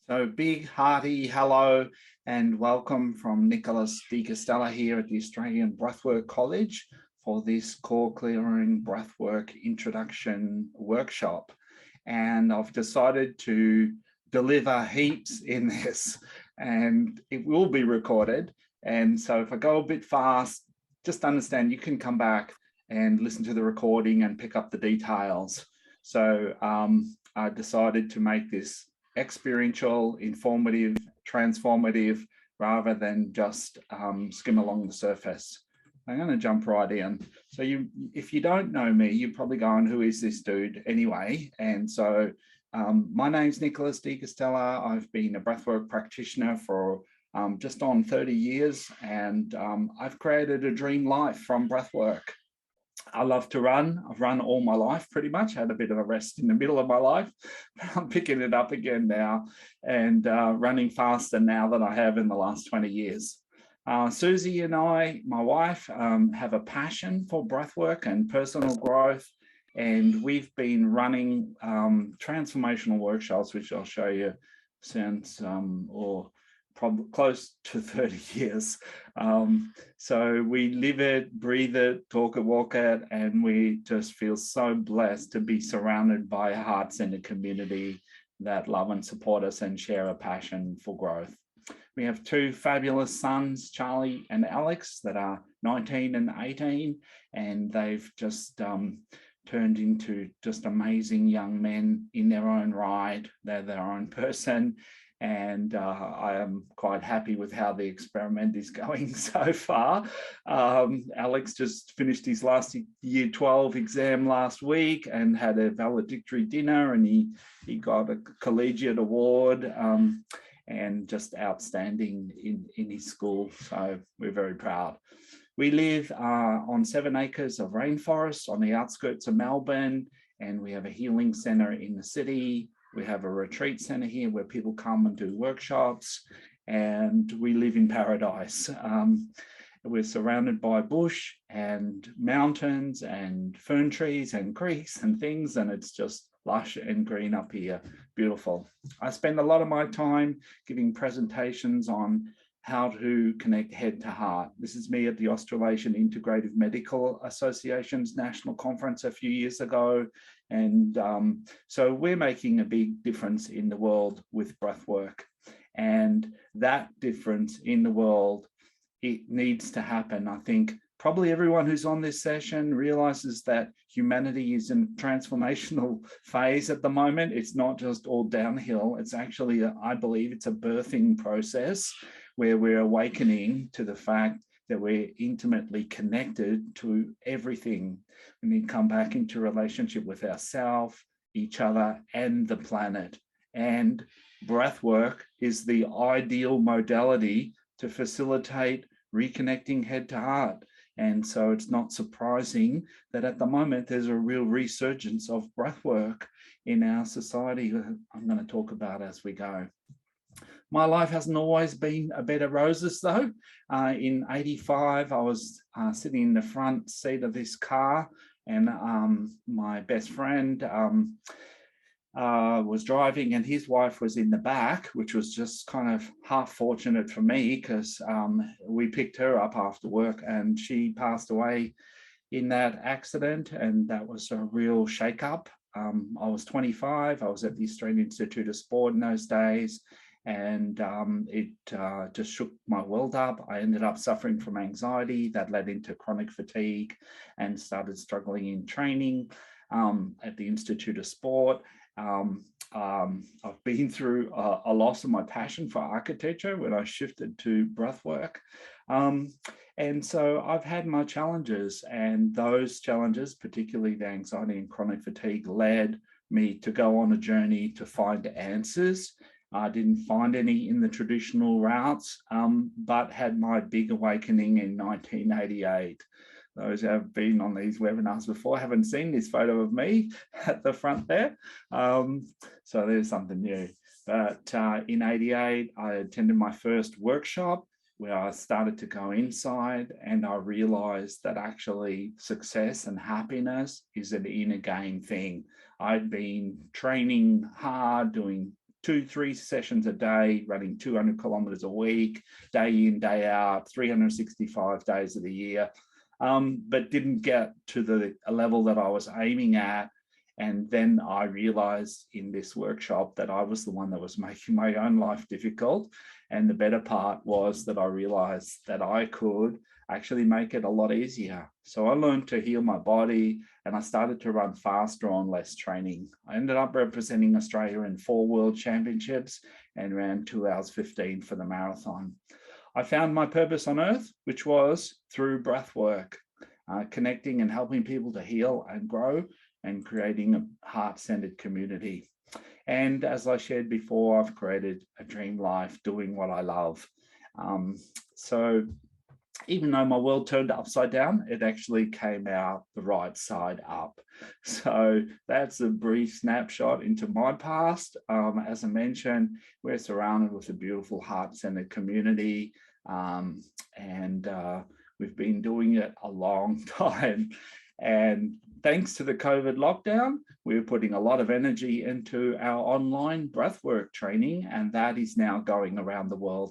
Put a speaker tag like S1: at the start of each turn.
S1: So big, hearty hello and welcome from Nicholas Di Castella here at the Australian Breathwork College for this core clearing breathwork introduction workshop. And I've decided to deliver heaps in this, and it will be recorded. And so if I go a bit fast, just understand you can come back and listen to the recording and pick up the details. So I decided to make this experiential, informative, transformative, rather than just skim along the surface. I'm going to jump right in. So if you don't know me, you're probably going, who is this dude anyway? And so my name's Nicholas Di Castella. I've been a breathwork practitioner for just on 30 years, and I've created a dream life from breathwork. I love to run. I've run all my life pretty much. Had a bit of a rest in the middle of my life, but I'm picking it up again now and running faster now than I have in the last 20 years. Susie and I, my wife, have a passion for breathwork and personal growth, and we've been running transformational workshops, which I'll show you since probably close to 30 years. So we live it, breathe it, talk it, walk it, and we just feel so blessed to be surrounded by a heart-centered community that love and support us and share a passion for growth. We have two fabulous sons, Charlie and Alex, that are 19 and 18, and they've just turned into just amazing young men in their own right. They're their own person. And I am quite happy with how the experiment is going so far. Alex just finished his last year 12 exam last week and had a valedictory dinner, and he got a collegiate award and just outstanding in his school. So we're very proud. We live on 7 acres of rainforest on the outskirts of Melbourne, and we have a healing centre in the city. We have a retreat center here where people come and do workshops, and we live in paradise. We're surrounded by bush and mountains and fern trees and creeks and things, and it's just lush and green up here. Beautiful. I spend a lot of my time giving presentations on how to connect head to heart. This is me at the Australasian Integrative Medical Association's national conference a few years ago. And so we're making a big difference in the world with breathwork. And that difference in the world, it needs to happen. I think probably everyone who's on this session realizes that humanity is in a transformational phase at the moment. It's not just all downhill. It's actually, I believe it's a birthing process where we're awakening to the fact that we're intimately connected to everything. We need to come back into relationship with ourselves, each other, and the planet. And breath work is the ideal modality to facilitate reconnecting head to heart. And so it's not surprising that at the moment there's a real resurgence of breath work in our society. I'm going to talk about as we go. My life hasn't always been a bed of roses, though. In '85, I was sitting in the front seat of this car, and my best friend was driving, and his wife was in the back, which was just kind of half fortunate for me because we picked her up after work, and she passed away in that accident, and that was a real shake-up. I was 25. I was at the Australian Institute of Sport in those days. And it just shook my world up. I ended up suffering from anxiety that led into chronic fatigue and started struggling in training at the Institute of Sport. I've been through a loss of my passion for architecture when I shifted to breathwork. And so I've had my challenges, and those challenges, particularly the anxiety and chronic fatigue, led me to go on a journey to find answers. I didn't find any in the traditional routes, but had my big awakening in 1988. Those who have been on these webinars before haven't seen this photo of me at the front there. So there's something new. But in '88, I attended my first workshop where I started to go inside, and I realized that actually success and happiness is an inner game thing. I'd been training hard, doing 2-3 sessions a day, running 200 kilometers a week, day in, day out, 365 days of the year, but didn't get to the level that I was aiming at. And then I realized in this workshop that I was the one that was making my own life difficult. And the better part was that I realized that I could actually make it a lot easier. So I learned to heal my body, and I started to run faster on less training. I ended up representing Australia in 4 world championships and ran 2 hours 15 for the marathon. I found my purpose on earth, which was through breath work, connecting and helping people to heal and grow, and creating a heart-centered community. And as I shared before, I've created a dream life doing what I love. So even though my world turned upside down, it actually came out the right side up. So that's a brief snapshot into my past. As I mentioned, we're surrounded with a beautiful heart-centered community, and we've been doing it a long time. And thanks to the COVID lockdown, we're putting a lot of energy into our online breathwork training, and that is now going around the world